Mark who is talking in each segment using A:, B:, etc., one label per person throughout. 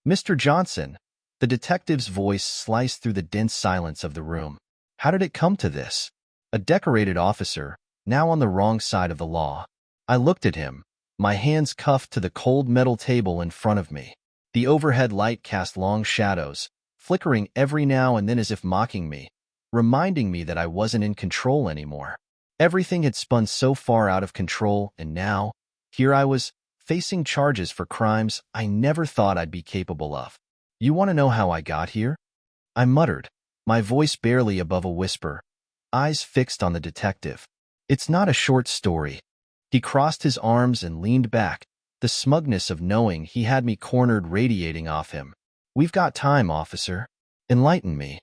A: Mr. Johnson, the detective's voice sliced through the dense silence of the room. How did it come to this? A decorated officer, now on the wrong side of the law. I looked at him, my hands cuffed to the cold metal table in front of me. The overhead light cast long shadows, flickering every now and then as if mocking me, reminding me that I wasn't in control anymore. Everything had spun so far out of control, and now, here I was, facing charges for crimes I never thought I'd be capable of. You want to know how I got here? I muttered, my voice barely above a whisper, eyes fixed on the detective. It's not a short story. He crossed his arms and leaned back, the smugness of knowing he had me cornered radiating off him. We've got time, officer. Enlighten me.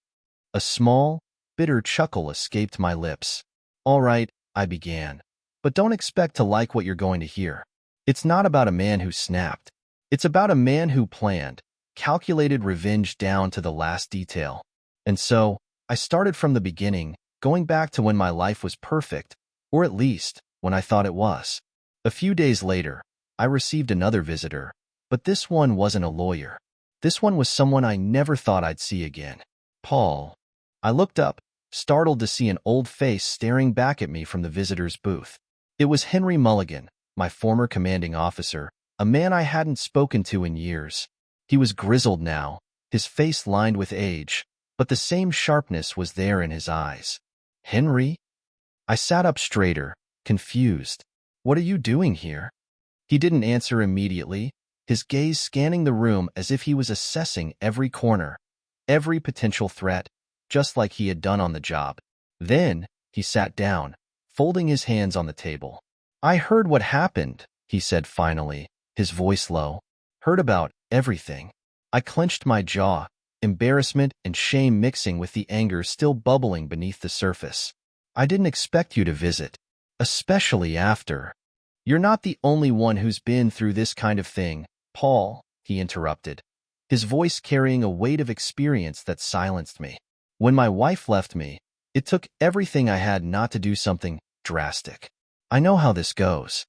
A: A small, bitter chuckle escaped my lips. All right, I began. But don't expect to like what you're going to hear. It's not about a man who snapped. It's about a man who planned, calculated revenge down to the last detail. And so, I started from the beginning, going back to when my life was perfect, or at least, when I thought it was. A few days later, I received another visitor, but this one wasn't a lawyer. This one was someone I never thought I'd see again. Paul. I looked up, startled to see an old face staring back at me from the visitor's booth. It was Henry Mulligan, my former commanding officer, a man I hadn't spoken to in years. He was grizzled now, his face lined with age, but the same sharpness was there in his eyes. Henry? I sat up straighter, confused. What are you doing here? He didn't answer immediately, his gaze scanning the room as if he was assessing every corner, every potential threat, just like he had done on the job. Then, he sat down, folding his hands on the table. I heard what happened, he said finally, his voice low. Heard about everything. I clenched my jaw, embarrassment and shame mixing with the anger still bubbling beneath the surface. I didn't expect you to visit, especially after. You're not the only one who's been through this kind of thing, Paul, he interrupted, his voice carrying a weight of experience that silenced me. When my wife left me, it took everything I had not to do something drastic. I know how this goes.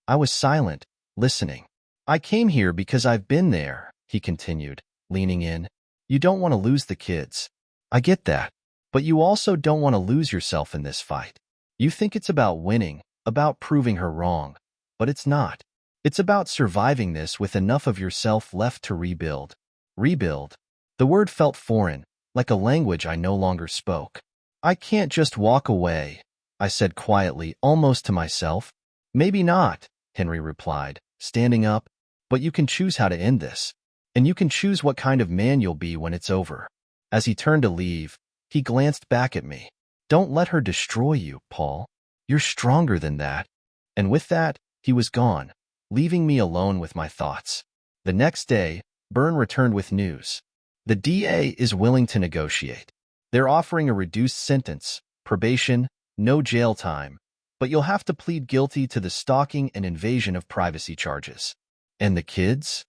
A: I was silent, listening. I came here because I've been there, he continued, leaning in. You don't want to lose the kids. I get that. But you also don't want to lose yourself in this fight. You think it's about winning, about proving her wrong. But it's not. It's about surviving this with enough of yourself left to rebuild. Rebuild. The word felt foreign, like a language I no longer spoke. I can't just walk away, I said quietly, almost to myself. Maybe not, Henry replied, standing up. But you can choose how to end this. And you can choose what kind of man you'll be when it's over. As he turned to leave, he glanced back at me. Don't let her destroy you, Paul. You're stronger than that. And with that, he was gone, leaving me alone with my thoughts. The next day, Byrne returned with news. The DA is willing to negotiate. They're offering a reduced sentence, probation, no jail time, but you'll have to plead guilty to the stalking and invasion of privacy charges. And the kids?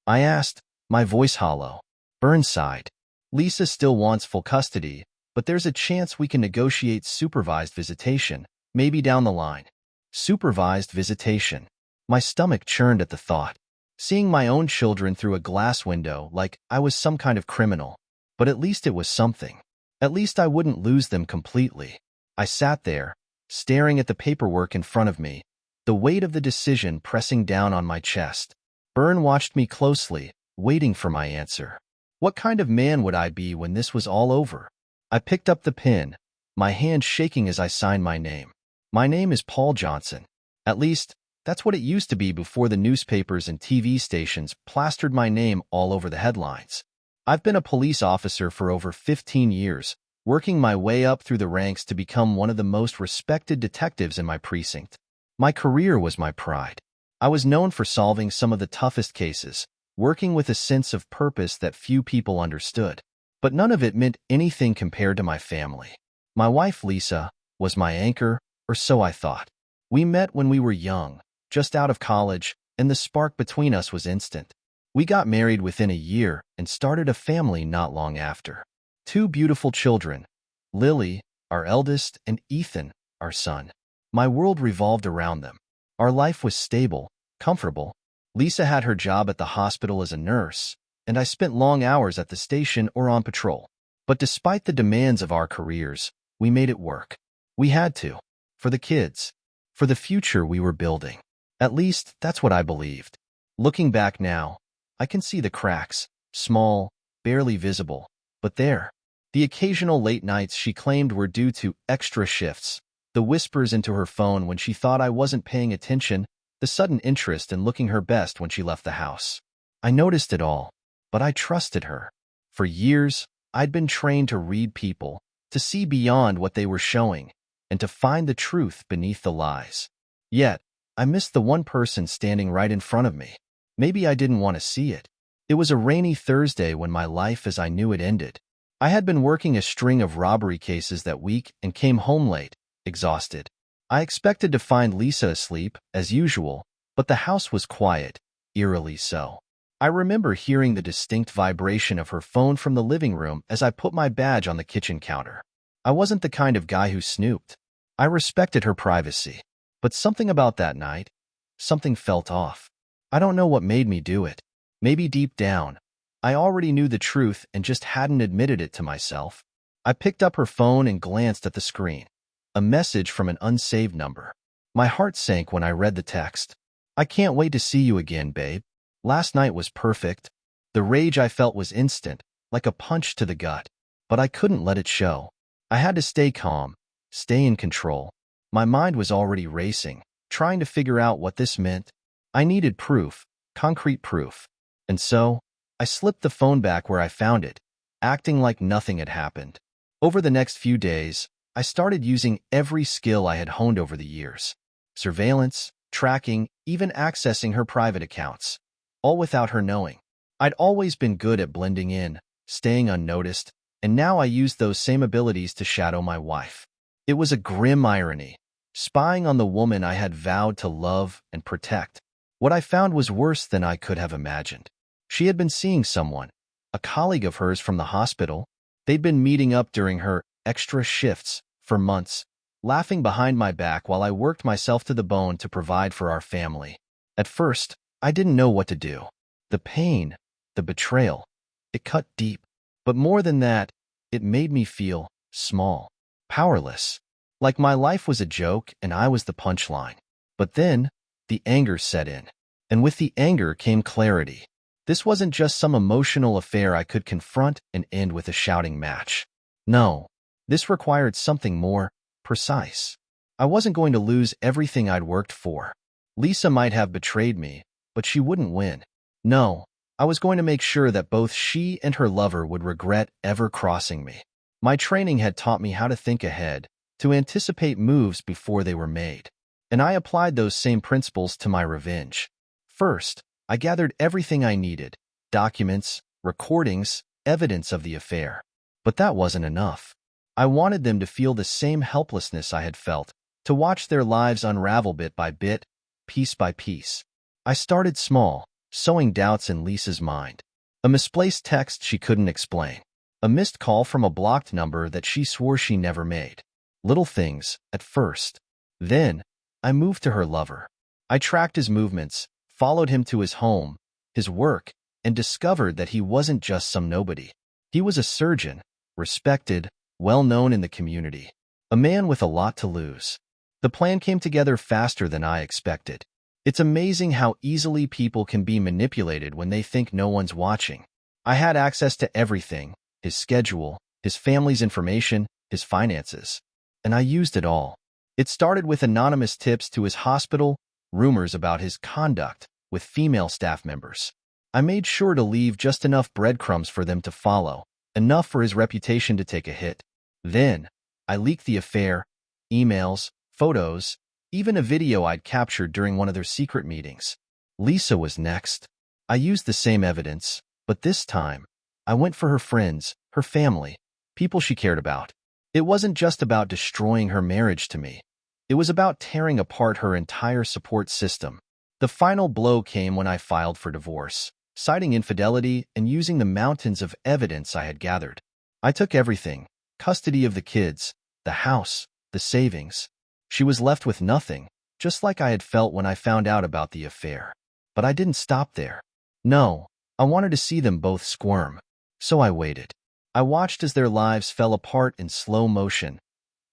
A: I asked, my voice hollow. Byrne sighed. Lisa still wants full custody, but there's a chance we can negotiate supervised visitation, maybe down the line. Supervised visitation. My stomach churned at the thought. Seeing my own children through a glass window like I was some kind of criminal. But at least it was something. At least I wouldn't lose them completely. I sat there, staring at the paperwork in front of me, the weight of the decision pressing down on my chest. Byrne watched me closely, waiting for my answer. What kind of man would I be when this was all over? I picked up the pen, my hand shaking as I signed my name. My name is Paul Johnson. At least, that's what it used to be before the newspapers and TV stations plastered my name all over the headlines. I've been a police officer for over 15 years, working my way up through the ranks to become one of the most respected detectives in my precinct. My career was my pride. I was known for solving some of the toughest cases, working with a sense of purpose that few people understood. But none of it meant anything compared to my family. My wife, Lisa, was my anchor, or so I thought. We met when we were young, just out of college, and the spark between us was instant. We got married within a year and started a family not long after. 2 beautiful children, Lily, our eldest, and Ethan, our son. My world revolved around them. Our life was stable, comfortable. Lisa had her job at the hospital as a nurse, and I spent long hours at the station or on patrol. But despite the demands of our careers, we made it work. We had to. For the kids. For the future we were building. At least, that's what I believed. Looking back now, I can see the cracks, small, barely visible, but there. The occasional late nights she claimed were due to extra shifts, the whispers into her phone when she thought I wasn't paying attention, the sudden interest in looking her best when she left the house. I noticed it all, but I trusted her. For years, I'd been trained to read people, to see beyond what they were showing, and to find the truth beneath the lies. Yet, I missed the one person standing right in front of me. Maybe I didn't want to see it. It was a rainy Thursday when my life as I knew it ended. I had been working a string of robbery cases that week and came home late, exhausted. I expected to find Lisa asleep, as usual, but the house was quiet, eerily so. I remember hearing the distinct vibration of her phone from the living room as I put my badge on the kitchen counter. I wasn't the kind of guy who snooped. I respected her privacy. But something about that night, something felt off. I don't know what made me do it. Maybe deep down, I already knew the truth and just hadn't admitted it to myself. I picked up her phone and glanced at the screen. A message from an unsaved number. My heart sank when I read the text. I can't wait to see you again, babe. Last night was perfect. The rage I felt was instant, like a punch to the gut. But I couldn't let it show. I had to stay calm, stay in control. My mind was already racing, trying to figure out what this meant. I needed proof, concrete proof. And so, I slipped the phone back where I found it, acting like nothing had happened. Over the next few days, I started using every skill I had honed over the years. Surveillance, tracking, even accessing her private accounts. All without her knowing. I'd always been good at blending in, staying unnoticed, and now I used those same abilities to shadow my wife. It was a grim irony, spying on the woman I had vowed to love and protect. What I found was worse than I could have imagined. She had been seeing someone, a colleague of hers from the hospital. They'd been meeting up during her extra shifts for months, laughing behind my back while I worked myself to the bone to provide for our family. At first, I didn't know what to do. The pain, the betrayal, it cut deep. But more than that, it made me feel small, powerless, like my life was a joke and I was the punchline. But then, the anger set in. And with the anger came clarity. This wasn't just some emotional affair I could confront and end with a shouting match. No, this required something more precise. I wasn't going to lose everything I'd worked for. Lisa might have betrayed me, but she wouldn't win. No, I was going to make sure that both she and her lover would regret ever crossing me. My training had taught me how to think ahead, to anticipate moves before they were made. And I applied those same principles to my revenge. First, I gathered everything I needed, documents, recordings, evidence of the affair. But that wasn't enough. I wanted them to feel the same helplessness I had felt, to watch their lives unravel bit by bit, piece by piece. I started small, sowing doubts in Lisa's mind. A misplaced text she couldn't explain. A missed call from a blocked number that she swore she never made. Little things, at first. Then, I moved to her lover. I tracked his movements, followed him to his home, his work, and discovered that he wasn't just some nobody. He was a surgeon, respected, well-known in the community. A man with a lot to lose. The plan came together faster than I expected. It's amazing how easily people can be manipulated when they think no one's watching. I had access to everything, his schedule, his family's information, his finances. And I used it all. It started with anonymous tips to his hospital, rumors about his conduct with female staff members. I made sure to leave just enough breadcrumbs for them to follow, enough for his reputation to take a hit. Then, I leaked the affair, emails, photos, even a video I'd captured during one of their secret meetings. Lisa was next. I used the same evidence, but this time, I went for her friends, her family, people she cared about. It wasn't just about destroying her marriage to me. It was about tearing apart her entire support system. The final blow came when I filed for divorce, citing infidelity and using the mountains of evidence I had gathered. I took everything, custody of the kids, the house, the savings. She was left with nothing, just like I had felt when I found out about the affair. But I didn't stop there. No, I wanted to see them both squirm. So I waited. I watched as their lives fell apart in slow motion.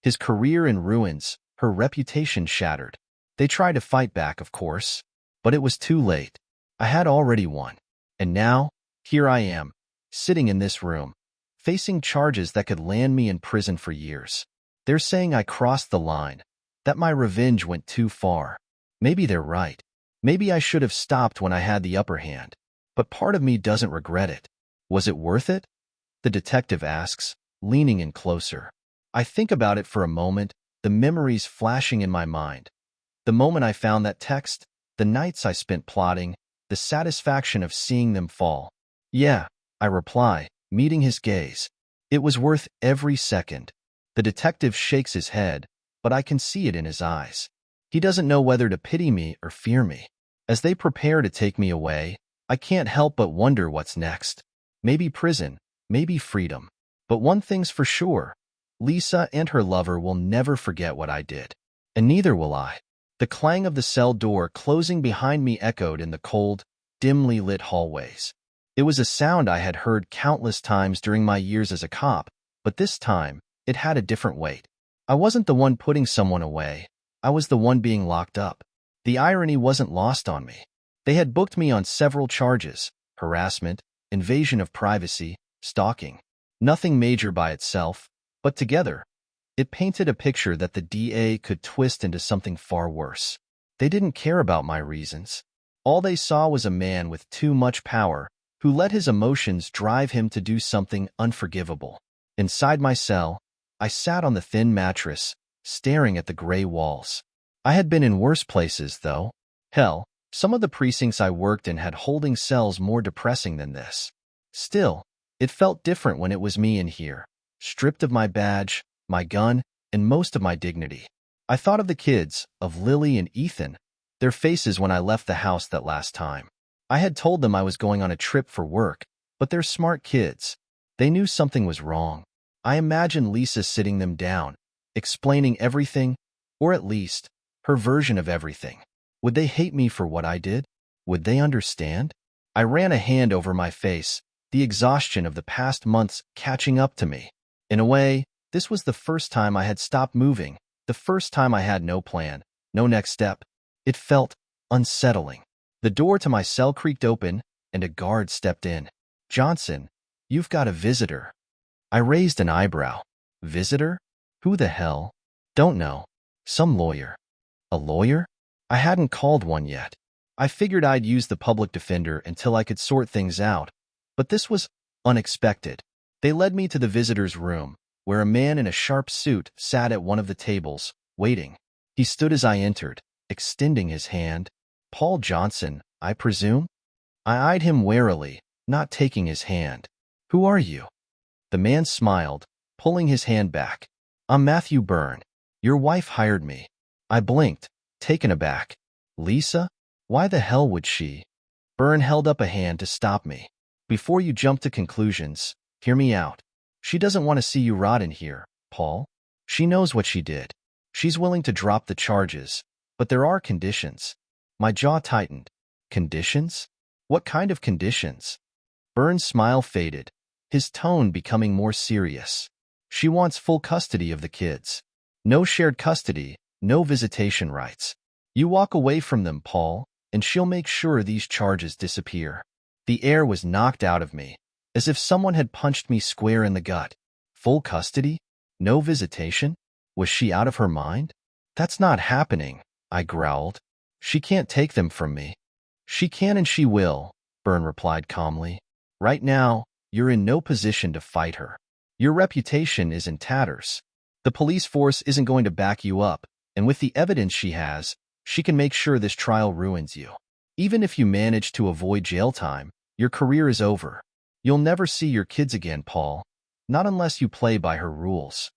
A: His career in ruins, her reputation shattered. They tried to fight back, of course, but it was too late. I had already won. And now, here I am, sitting in this room, facing charges that could land me in prison for years. They're saying I crossed the line, that my revenge went too far. Maybe they're right. Maybe I should have stopped when I had the upper hand. But part of me doesn't regret it. Was it worth it? The detective asks, leaning in closer. I think about it for a moment, the memories flashing in my mind. The moment I found that text, the nights I spent plotting, the satisfaction of seeing them fall. Yeah, I reply, meeting his gaze. It was worth every second. The detective shakes his head, but I can see it in his eyes. He doesn't know whether to pity me or fear me. As they prepare to take me away, I can't help but wonder what's next. Maybe prison, maybe freedom. But one thing's for sure, Lisa and her lover will never forget what I did. And neither will I. The clang of the cell door closing behind me echoed in the cold, dimly lit hallways. It was a sound I had heard countless times during my years as a cop, but this time, it had a different weight. I wasn't the one putting someone away. I was the one being locked up. The irony wasn't lost on me. They had booked me on several charges: harassment, invasion of privacy, stalking. Nothing major by itself, but together, it painted a picture that the DA could twist into something far worse. They didn't care about my reasons. All they saw was a man with too much power who let his emotions drive him to do something unforgivable. Inside my cell, I sat on the thin mattress, staring at the gray walls. I had been in worse places, though. Hell, some of the precincts I worked in had holding cells more depressing than this. Still, it felt different when it was me in here, stripped of my badge, my gun, and most of my dignity. I thought of the kids, of Lily and Ethan, their faces when I left the house that last time. I had told them I was going on a trip for work, but they're smart kids. They knew something was wrong. I imagined Lisa sitting them down, explaining everything, or at least, her version of everything. Would they hate me for what I did? Would they understand? I ran a hand over my face, the exhaustion of the past months catching up to me. In a way, this was the first time I had stopped moving, the first time I had no plan, no next step. It felt unsettling. The door to my cell creaked open, and a guard stepped in. "Johnson, you've got a visitor." I raised an eyebrow. Visitor? Who the hell? Don't know. Some lawyer. A lawyer? I hadn't called one yet. I figured I'd use the public defender until I could sort things out, but this was unexpected. They led me to the visitor's room, where a man in a sharp suit sat at one of the tables, waiting. He stood as I entered, extending his hand. Paul Johnson, I presume? I eyed him warily, not taking his hand. "Who are you?" The man smiled, pulling his hand back. "I'm Matthew Byrne. Your wife hired me." I blinked, taken aback. "Lisa? Why the hell would she?" Byrne held up a hand to stop me. "Before you jump to conclusions, hear me out. She doesn't want to see you rot in here, Paul. She knows what she did. She's willing to drop the charges, but there are conditions." My jaw tightened. Conditions? What kind of conditions? Byrne's smile faded, his tone becoming more serious. "She wants full custody of the kids. No shared custody, no visitation rights. You walk away from them, Paul, and she'll make sure these charges disappear." The air was knocked out of me, as if someone had punched me square in the gut. Full custody? No visitation? Was she out of her mind? "That's not happening," I growled. "She can't take them from me." "She can and she will," Byrne replied calmly. "Right now, you're in no position to fight her. Your reputation is in tatters. The police force isn't going to back you up, and with the evidence she has, she can make sure this trial ruins you. Even if you manage to avoid jail time, your career is over. You'll never see your kids again, Paul. Not unless you play by her rules."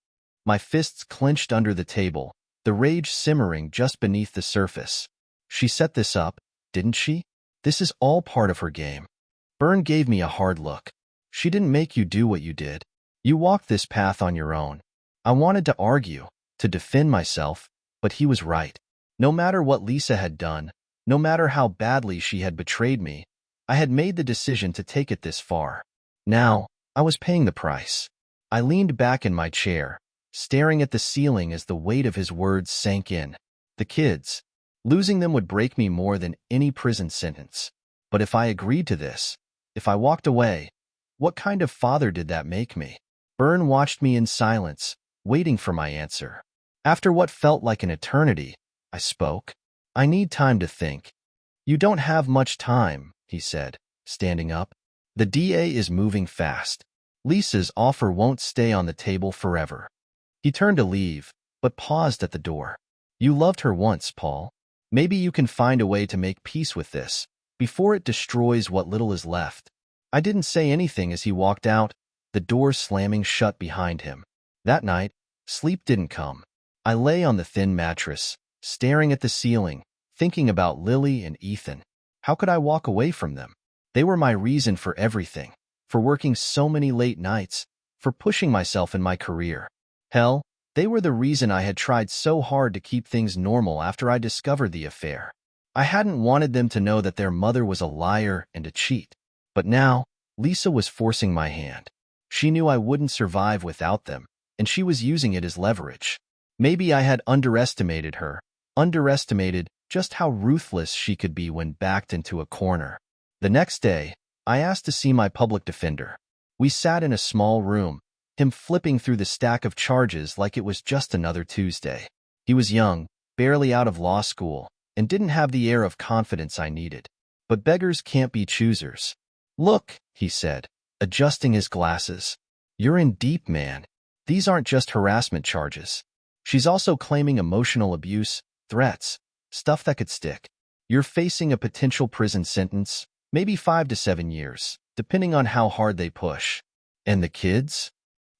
A: My fists clenched under the table, the rage simmering just beneath the surface. She set this up, didn't she? This is all part of her game. Byrne gave me a hard look. "She didn't make you do what you did. You walked this path on your own." I wanted to argue, to defend myself, but he was right. No matter what Lisa had done, no matter how badly she had betrayed me, I had made the decision to take it this far. Now, I was paying the price. I leaned back in my chair, staring at the ceiling as the weight of his words sank in. The kids. Losing them would break me more than any prison sentence. But if I agreed to this, if I walked away, what kind of father did that make me? Byrne watched me in silence, waiting for my answer. After what felt like an eternity, I spoke. I need time to think. You don't have much time, he said, standing up. The DA is moving fast. Lisa's offer won't stay on the table forever. He turned to leave, but paused at the door. You loved her once, Paul. Maybe you can find a way to make peace with this, before it destroys what little is left. I didn't say anything as he walked out, the door slamming shut behind him. That night, sleep didn't come. I lay on the thin mattress, staring at the ceiling, thinking about Lily and Ethan. How could I walk away from them? They were my reason for everything, for working so many late nights, for pushing myself in my career. Hell, they were the reason I had tried so hard to keep things normal after I discovered the affair. I hadn't wanted them to know that their mother was a liar and a cheat. But now, Lisa was forcing my hand. She knew I wouldn't survive without them, and she was using it as leverage. Maybe I had underestimated her, underestimated just how ruthless she could be when backed into a corner. The next day, I asked to see my public defender. We sat in a small room, him flipping through the stack of charges like it was just another Tuesday. He was young, barely out of law school, and didn't have the air of confidence I needed. But beggars can't be choosers. Look, he said, adjusting his glasses. You're in deep, man. These aren't just harassment charges. She's also claiming emotional abuse, threats, stuff that could stick. You're facing a potential prison sentence, maybe 5 to 7 years, depending on how hard they push. And the kids?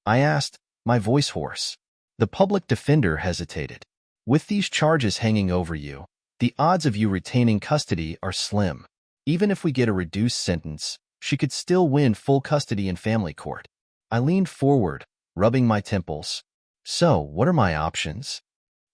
A: I asked, my voice hoarse. The public defender hesitated. With these charges hanging over you, the odds of you retaining custody are slim. Even if we get a reduced sentence, she could still win full custody in family court. I leaned forward, rubbing my temples. So, what are my options?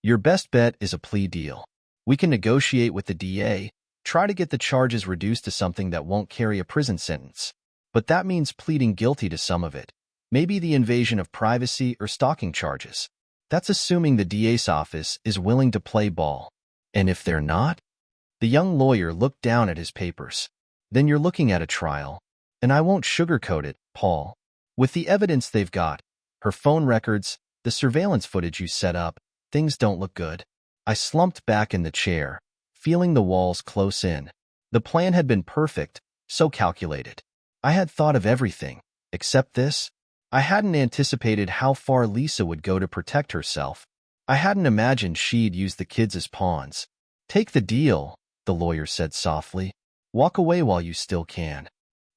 A: Your best bet is a plea deal. We can negotiate with the DA, try to get the charges reduced to something that won't carry a prison sentence. But that means pleading guilty to some of it. Maybe the invasion of privacy or stalking charges. That's assuming the DA's office is willing to play ball. And if they're not? The young lawyer looked down at his papers. Then you're looking at a trial. And I won't sugarcoat it, Paul. With the evidence they've got, her phone records, the surveillance footage you set up, things don't look good. I slumped back in the chair, feeling the walls close in. The plan had been perfect, so calculated. I had thought of everything, except this. I hadn't anticipated how far Lisa would go to protect herself. I hadn't imagined she'd use the kids as pawns. Take the deal, the lawyer said softly. Walk away while you still can.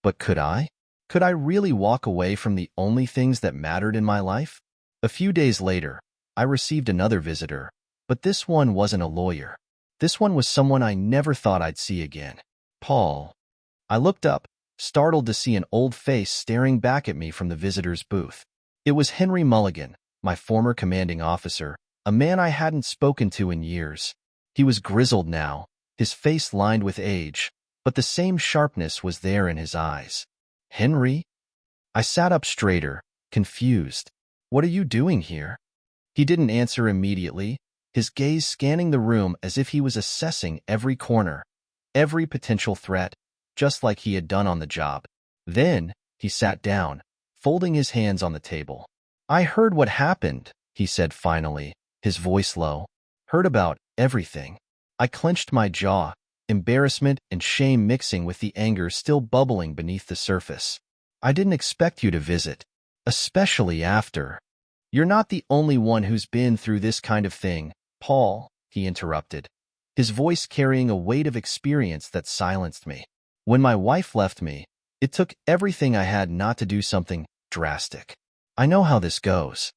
A: But could I? Could I really walk away from the only things that mattered in my life? A few days later, I received another visitor, but this one wasn't a lawyer. This one was someone I never thought I'd see again. Paul. I looked up, startled to see an old face staring back at me from the visitor's booth. It was Henry Mulligan, my former commanding officer, a man I hadn't spoken to in years. He was grizzled now, his face lined with age, but the same sharpness was there in his eyes. Henry? I sat up straighter, confused. What are you doing here? He didn't answer immediately, his gaze scanning the room as if he was assessing every corner, every potential threat, just like he had done on the job. Then, he sat down, folding his hands on the table. I heard what happened, he said finally, his voice low. Heard about everything. I clenched my jaw, embarrassment and shame mixing with the anger still bubbling beneath the surface. I didn't expect you to visit, especially after. You're not the only one who's been through this kind of thing, Paul, he interrupted, his voice carrying a weight of experience that silenced me. When my wife left me, it took everything I had not to do something drastic. I know how this goes.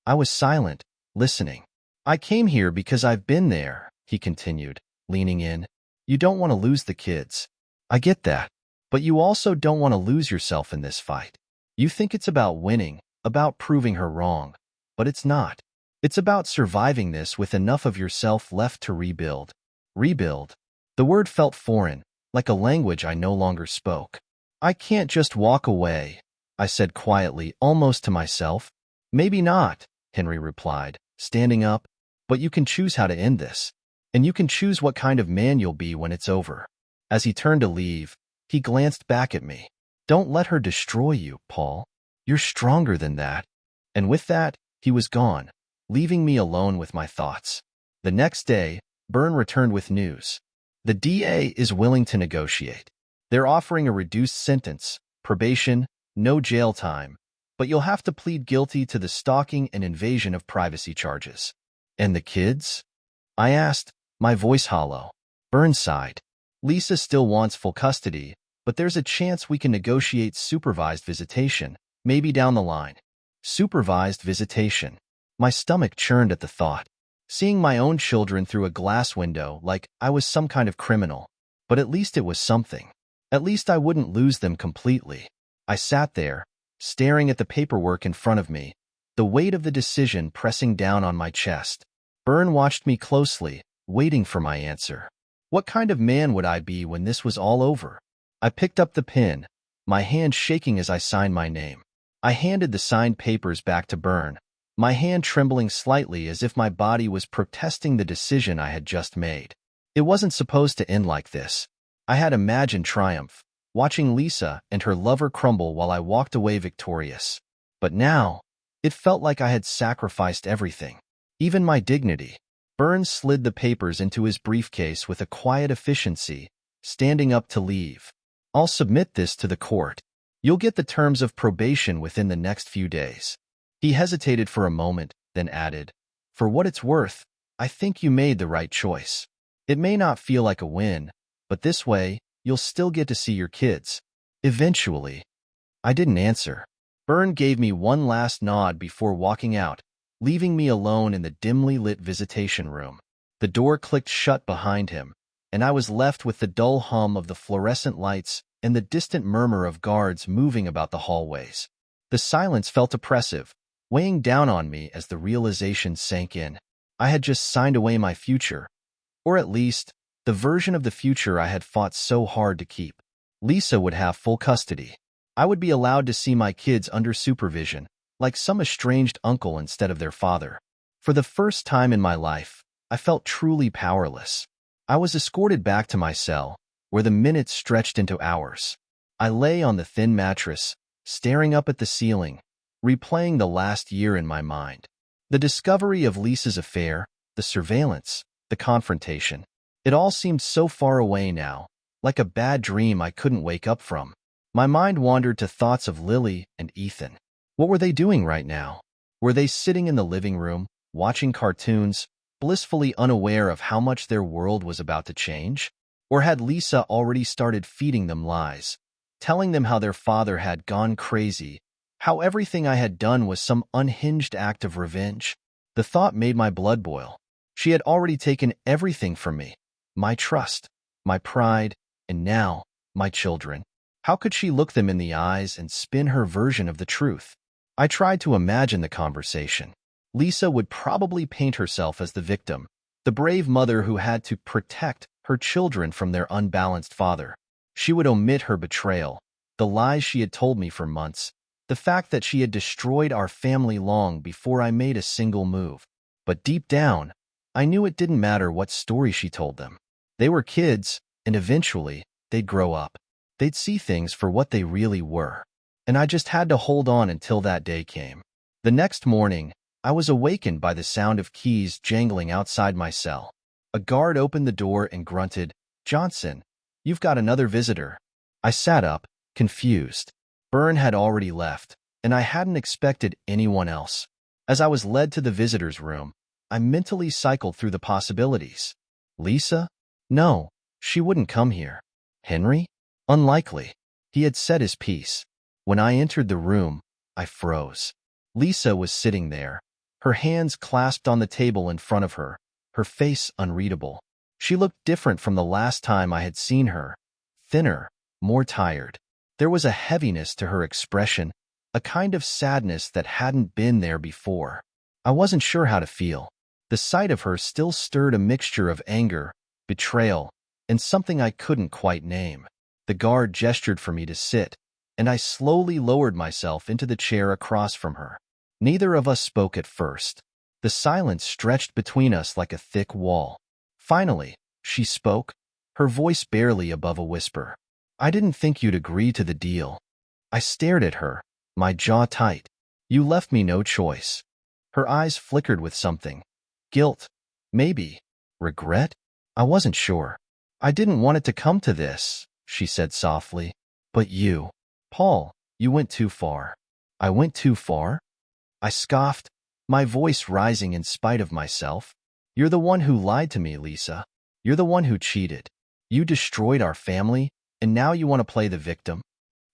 A: I was silent, listening. I came here because I've been there, he continued, leaning in. You don't want to lose the kids. I get that. But you also don't want to lose yourself in this fight. You think it's about winning, about proving her wrong. But it's not. It's about surviving this with enough of yourself left to rebuild. Rebuild. The word felt foreign, like a language I no longer spoke. I can't just walk away, I said quietly, almost to myself. Maybe not, Henry replied, standing up, but you can choose how to end this. And you can choose what kind of man you'll be when it's over. As he turned to leave, he glanced back at me. Don't let her destroy you, Paul. You're stronger than that. And with that, he was gone, leaving me alone with my thoughts. The next day, Byrne returned with news. The DA is willing to negotiate. They're offering a reduced sentence, probation, no jail time, but you'll have to plead guilty to the stalking and invasion of privacy charges. And the kids? I asked, my voice hollow. Byrne sighed. Lisa still wants full custody, but there's a chance we can negotiate supervised visitation, maybe down the line. Supervised visitation. My stomach churned at the thought. Seeing my own children through a glass window like I was some kind of criminal. But at least it was something. At least I wouldn't lose them completely. I sat there, staring at the paperwork in front of me, the weight of the decision pressing down on my chest. Byrne watched me closely, waiting for my answer. What kind of man would I be when this was all over? I picked up the pen, my hand shaking as I signed my name. I handed the signed papers back to Byrne, my hand trembling slightly as if my body was protesting the decision I had just made. It wasn't supposed to end like this. I had imagined triumph, watching Lisa and her lover crumble while I walked away victorious. But now, it felt like I had sacrificed everything, even my dignity. Byrne slid the papers into his briefcase with a quiet efficiency, standing up to leave. I'll submit this to the court. You'll get the terms of probation within the next few days. He hesitated for a moment, then added, for what it's worth, I think you made the right choice. It may not feel like a win, but this way, you'll still get to see your kids. Eventually. I didn't answer. Byrne gave me one last nod before walking out, leaving me alone in the dimly lit visitation room. The door clicked shut behind him, and I was left with the dull hum of the fluorescent lights and the distant murmur of guards moving about the hallways. The silence felt oppressive, weighing down on me as the realization sank in. I had just signed away my future, or at least, the version of the future I had fought so hard to keep. Lisa would have full custody. I would be allowed to see my kids under supervision, like some estranged uncle instead of their father. For the first time in my life, I felt truly powerless. I was escorted back to my cell, where the minutes stretched into hours. I lay on the thin mattress, staring up at the ceiling, replaying the last year in my mind. The discovery of Lisa's affair, the surveillance, the confrontation. It all seemed so far away now, like a bad dream I couldn't wake up from. My mind wandered to thoughts of Lily and Ethan. What were they doing right now? Were they sitting in the living room, watching cartoons, blissfully unaware of how much their world was about to change? Or had Lisa already started feeding them lies, telling them how their father had gone crazy, how everything I had done was some unhinged act of revenge? The thought made my blood boil. She had already taken everything from me, my trust, my pride, and now, my children. How could she look them in the eyes and spin her version of the truth? I tried to imagine the conversation. Lisa would probably paint herself as the victim, the brave mother who had to protect her children from their unbalanced father. She would omit her betrayal, the lies she had told me for months, the fact that she had destroyed our family long before I made a single move. But deep down, I knew it didn't matter what story she told them. They were kids, and eventually, they'd grow up. They'd see things for what they really were. And I just had to hold on until that day came. The next morning, I was awakened by the sound of keys jangling outside my cell. A guard opened the door and grunted, "Johnson, you've got another visitor." I sat up, confused. Byrne had already left, and I hadn't expected anyone else. As I was led to the visitor's room, I mentally cycled through the possibilities. Lisa? No, she wouldn't come here. Henry? Unlikely. He had said his piece. When I entered the room, I froze. Lisa was sitting there, her hands clasped on the table in front of her, her face unreadable. She looked different from the last time I had seen her, thinner, more tired. There was a heaviness to her expression, a kind of sadness that hadn't been there before. I wasn't sure how to feel. The sight of her still stirred a mixture of anger, betrayal, and something I couldn't quite name. The guard gestured for me to sit, and I slowly lowered myself into the chair across from her. Neither of us spoke at first. The silence stretched between us like a thick wall. Finally, she spoke, her voice barely above a whisper. "I didn't think you'd agree to the deal." I stared at her, my jaw tight. "You left me no choice." Her eyes flickered with something. Guilt. Maybe. Regret? I wasn't sure. "I didn't want it to come to this," she said softly. "But you, Paul, you went too far." "I went too far?" I scoffed, my voice rising in spite of myself. "You're the one who lied to me, Lisa. You're the one who cheated. You destroyed our family, and now you want to play the victim?"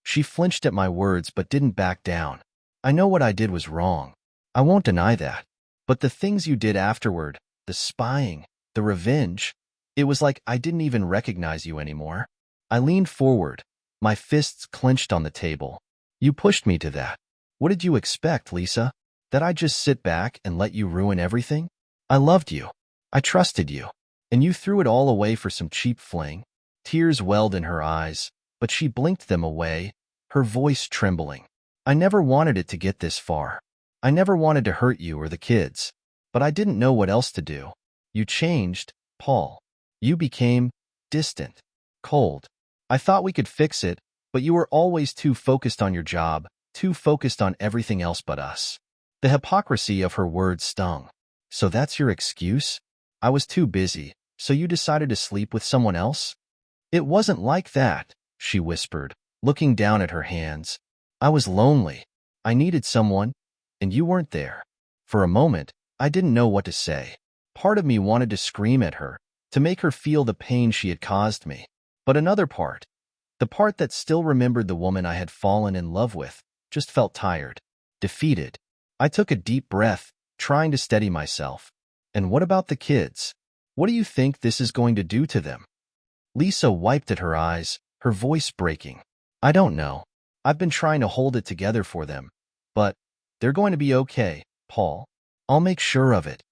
A: She flinched at my words but didn't back down. "I know what I did was wrong. I won't deny that. But the things you did afterward, the spying, the revenge, it was like I didn't even recognize you anymore." I leaned forward, my fists clenched on the table. "You pushed me to that. What did you expect, Lisa? That I'd just sit back and let you ruin everything? I loved you. I trusted you. And you threw it all away for some cheap fling?" Tears welled in her eyes, but she blinked them away, her voice trembling. "I never wanted it to get this far. I never wanted to hurt you or the kids. But I didn't know what else to do. You changed, Paul. You became distant, cold. I thought we could fix it, but you were always too focused on your job, too focused on everything else but us." The hypocrisy of her words stung. "So that's your excuse? I was too busy, so you decided to sleep with someone else?" "It wasn't like that," she whispered, looking down at her hands. "I was lonely. I needed someone, and you weren't there." For a moment, I didn't know what to say. Part of me wanted to scream at her, to make her feel the pain she had caused me. But another part, the part that still remembered the woman I had fallen in love with, just felt tired, defeated. I took a deep breath, trying to steady myself. "And what about the kids? What do you think this is going to do to them?" Lisa wiped at her eyes, her voice breaking. "I don't know. I've been trying to hold it together for them. But they're going to be okay, Paul. I'll make sure of it."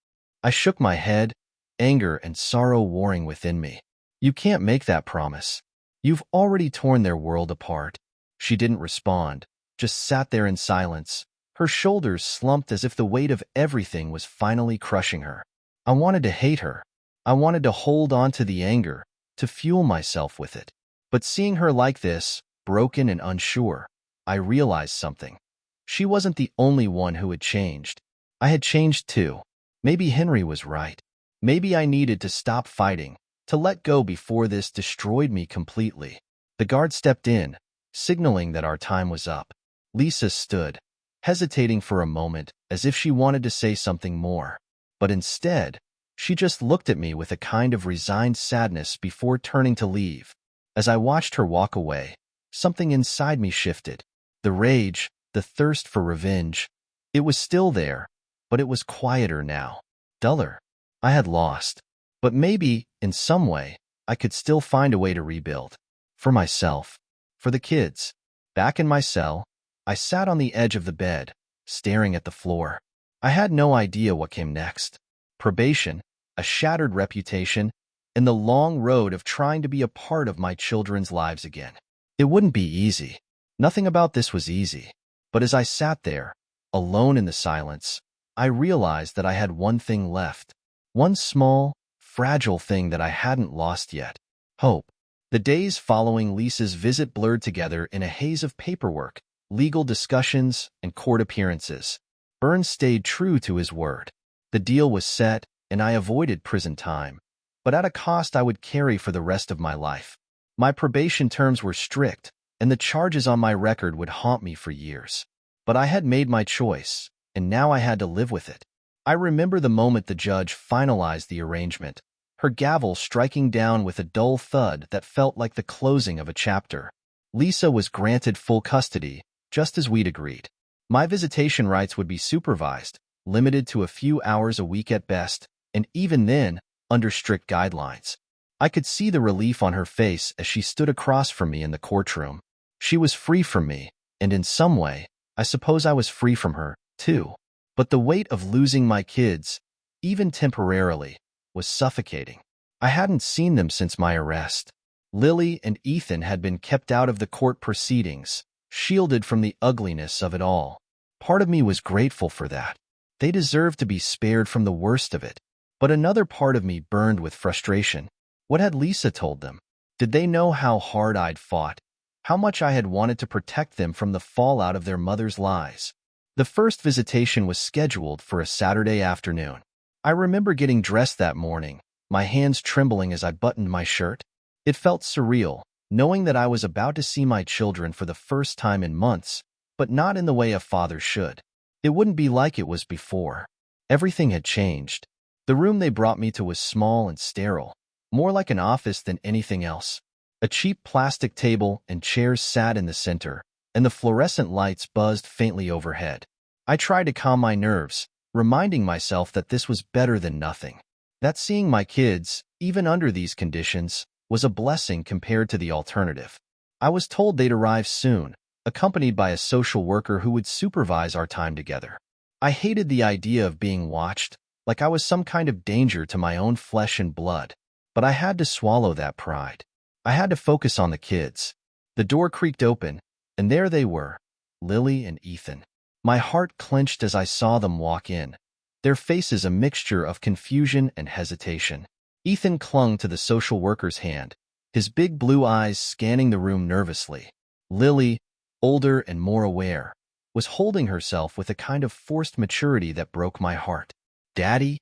A: I shook my head, anger and sorrow warring within me. "You can't make that promise. You've already torn their world apart." She didn't respond, just sat there in silence, her shoulders slumped as if the weight of everything was finally crushing her. I wanted to hate her. I wanted to hold on to the anger, to fuel myself with it. But seeing her like this, broken and unsure, I realized something. She wasn't the only one who had changed. I had changed too. Maybe Henry was right. Maybe I needed to stop fighting, to let go before this destroyed me completely. The guard stepped in, signaling that our time was up. Lisa stood, hesitating for a moment as if she wanted to say something more. But instead, she just looked at me with a kind of resigned sadness before turning to leave. As I watched her walk away, something inside me shifted. The rage, the thirst for revenge, it was still there, but it was quieter now, duller. I had lost. But maybe, in some way, I could still find a way to rebuild. For myself. For the kids. Back in my cell, I sat on the edge of the bed, staring at the floor. I had no idea what came next. Probation, a shattered reputation, and the long road of trying to be a part of my children's lives again. It wouldn't be easy. Nothing about this was easy. But as I sat there, alone in the silence, I realized that I had one thing left. One small, fragile thing that I hadn't lost yet. Hope. The days following Lisa's visit blurred together in a haze of paperwork, legal discussions, and court appearances. Burns stayed true to his word. The deal was set, and I avoided prison time, but at a cost I would carry for the rest of my life. My probation terms were strict, and the charges on my record would haunt me for years. But I had made my choice, and now I had to live with it. I remember the moment the judge finalized the arrangement, her gavel striking down with a dull thud that felt like the closing of a chapter. Lisa was granted full custody, just as we'd agreed. My visitation rights would be supervised, limited to a few hours a week at best, and even then, under strict guidelines. I could see the relief on her face as she stood across from me in the courtroom. She was free from me, and in some way, I suppose I was free from her, too. But the weight of losing my kids, even temporarily, was suffocating. I hadn't seen them since my arrest. Lily and Ethan had been kept out of the court proceedings, shielded from the ugliness of it all. Part of me was grateful for that. They deserved to be spared from the worst of it. But another part of me burned with frustration. What had Lisa told them? Did they know how hard I'd fought? How much I had wanted to protect them from the fallout of their mother's lies? The first visitation was scheduled for a Saturday afternoon. I remember getting dressed that morning, my hands trembling as I buttoned my shirt. It felt surreal, knowing that I was about to see my children for the first time in months, but not in the way a father should. It wouldn't be like it was before. Everything had changed. The room they brought me to was small and sterile, more like an office than anything else. A cheap plastic table and chairs sat in the center, and the fluorescent lights buzzed faintly overhead. I tried to calm my nerves, reminding myself that this was better than nothing. That seeing my kids, even under these conditions, was a blessing compared to the alternative. I was told they'd arrive soon, accompanied by a social worker who would supervise our time together. I hated the idea of being watched, like I was some kind of danger to my own flesh and blood. But I had to swallow that pride. I had to focus on the kids. The door creaked open, and there they were, Lily and Ethan. My heart clenched as I saw them walk in, their faces a mixture of confusion and hesitation. Ethan clung to the social worker's hand, his big blue eyes scanning the room nervously. Lily, older and more aware, was holding herself with a kind of forced maturity that broke my heart. "Daddy?"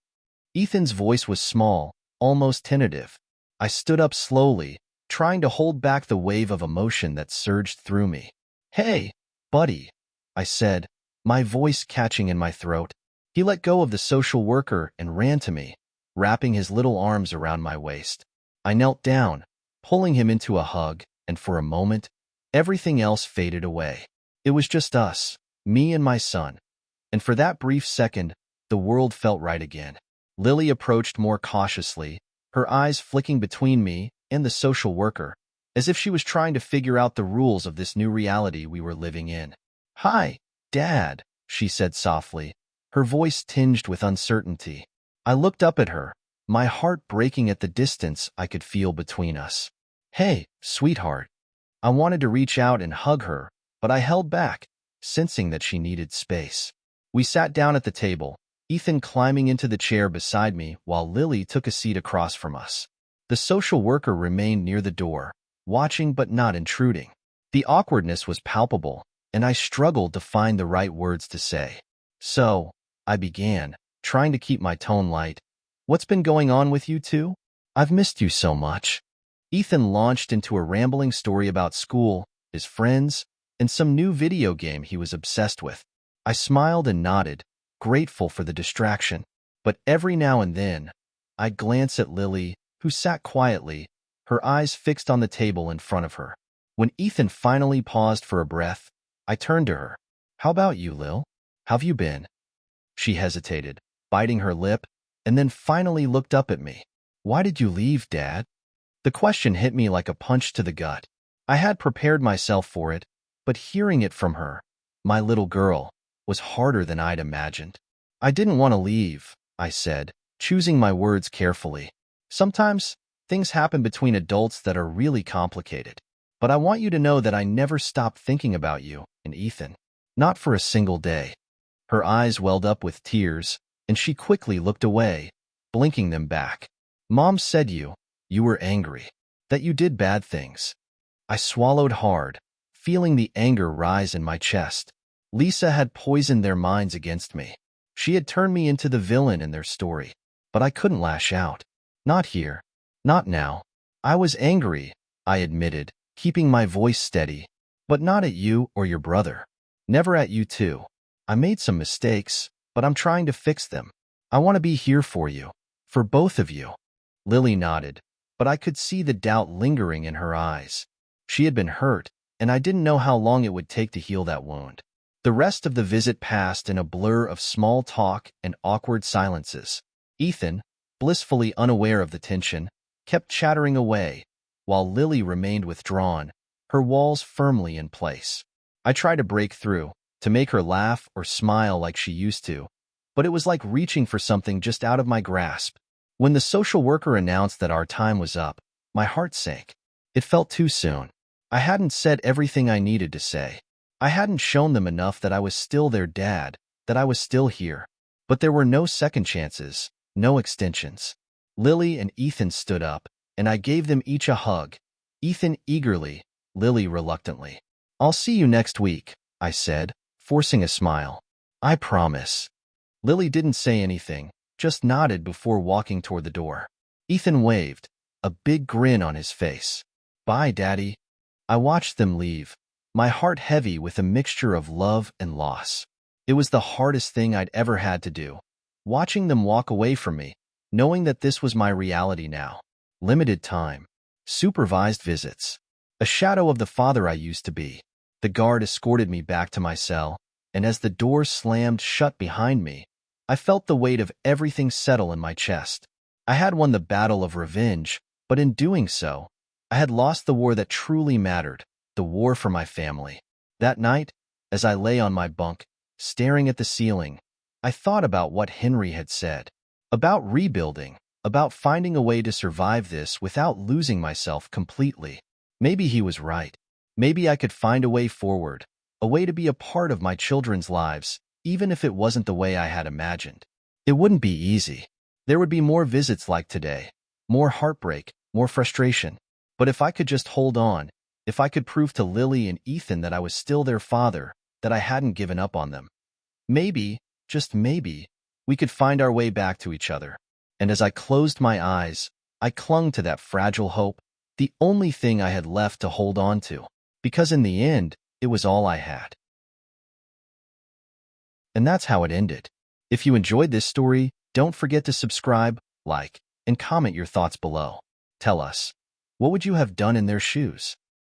A: Ethan's voice was small, almost tentative. I stood up slowly, trying to hold back the wave of emotion that surged through me. "Hey, buddy," I said, my voice catching in my throat. He let go of the social worker and ran to me, wrapping his little arms around my waist. I knelt down, pulling him into a hug, and for a moment, everything else faded away. It was just us, me and my son. And for that brief second, the world felt right again. Lily approached more cautiously, her eyes flicking between me and the social worker, as if she was trying to figure out the rules of this new reality we were living in. "Hi, Dad," she said softly, her voice tinged with uncertainty. I looked up at her, my heart breaking at the distance I could feel between us. "Hey, sweetheart." I wanted to reach out and hug her, but I held back, sensing that she needed space. We sat down at the table, Ethan climbing into the chair beside me while Lily took a seat across from us. The social worker remained near the door, watching but not intruding. The awkwardness was palpable, and I struggled to find the right words to say. "So," I began, trying to keep my tone light, "what's been going on with you two? I've missed you so much." Ethan launched into a rambling story about school, his friends, and some new video game he was obsessed with. I smiled and nodded, grateful for the distraction, but every now and then, I'd glance at Lily, who sat quietly, her eyes fixed on the table in front of her. When Ethan finally paused for a breath, I turned to her. "How about you, Lil? How've you been?" She hesitated, biting her lip, and then finally looked up at me. "Why did you leave, Dad?" The question hit me like a punch to the gut. I had prepared myself for it, but hearing it from her, my little girl, was harder than I'd imagined. "I didn't want to leave," I said, choosing my words carefully. "Sometimes, things happen between adults that are really complicated. But I want you to know that I never stopped thinking about you and Ethan. Not for a single day." Her eyes welled up with tears, and she quickly looked away, blinking them back. "Mom said you were angry, that you did bad things." I swallowed hard, feeling the anger rise in my chest. Lisa had poisoned their minds against me. She had turned me into the villain in their story. But I couldn't lash out. Not here. Not now. I was angry, I admitted, keeping my voice steady. But not at you or your brother. Never at you too. I made some mistakes, but I'm trying to fix them. I want to be here for you. For both of you. Lily nodded, but I could see the doubt lingering in her eyes. She had been hurt, and I didn't know how long it would take to heal that wound. The rest of the visit passed in a blur of small talk and awkward silences. Ethan, blissfully unaware of the tension, kept chattering away, while Lily remained withdrawn, her walls firmly in place. I tried to break through, to make her laugh or smile like she used to, but it was like reaching for something just out of my grasp. When the social worker announced that our time was up, my heart sank. It felt too soon. I hadn't said everything I needed to say. I hadn't shown them enough that I was still their dad, that I was still here. But there were no second chances, no extensions. Lily and Ethan stood up, and I gave them each a hug. Ethan eagerly, Lily reluctantly. "I'll see you next week," I said, forcing a smile. "I promise." Lily didn't say anything, just nodded before walking toward the door. Ethan waved, a big grin on his face. "Bye, Daddy." I watched them leave, my heart heavy with a mixture of love and loss. It was the hardest thing I'd ever had to do. Watching them walk away from me, knowing that this was my reality now. Limited time. Supervised visits. A shadow of the father I used to be. The guard escorted me back to my cell, and as the door slammed shut behind me, I felt the weight of everything settle in my chest. I had won the battle of revenge, but in doing so, I had lost the war that truly mattered, the war for my family. That night, as I lay on my bunk, staring at the ceiling, I thought about what Henry had said. About rebuilding, about finding a way to survive this without losing myself completely. Maybe he was right. Maybe I could find a way forward, a way to be a part of my children's lives, even if it wasn't the way I had imagined. It wouldn't be easy. There would be more visits like today, more heartbreak, more frustration. But if I could just hold on, if I could prove to Lily and Ethan that I was still their father, that I hadn't given up on them, maybe, just maybe, we could find our way back to each other. And as I closed my eyes, I clung to that fragile hope, the only thing I had left to hold on to, because in the end, it was all I had. And that's how it ended. If you enjoyed this story, don't forget to subscribe, like, and comment your thoughts below. Tell us, what would you have done in their shoes?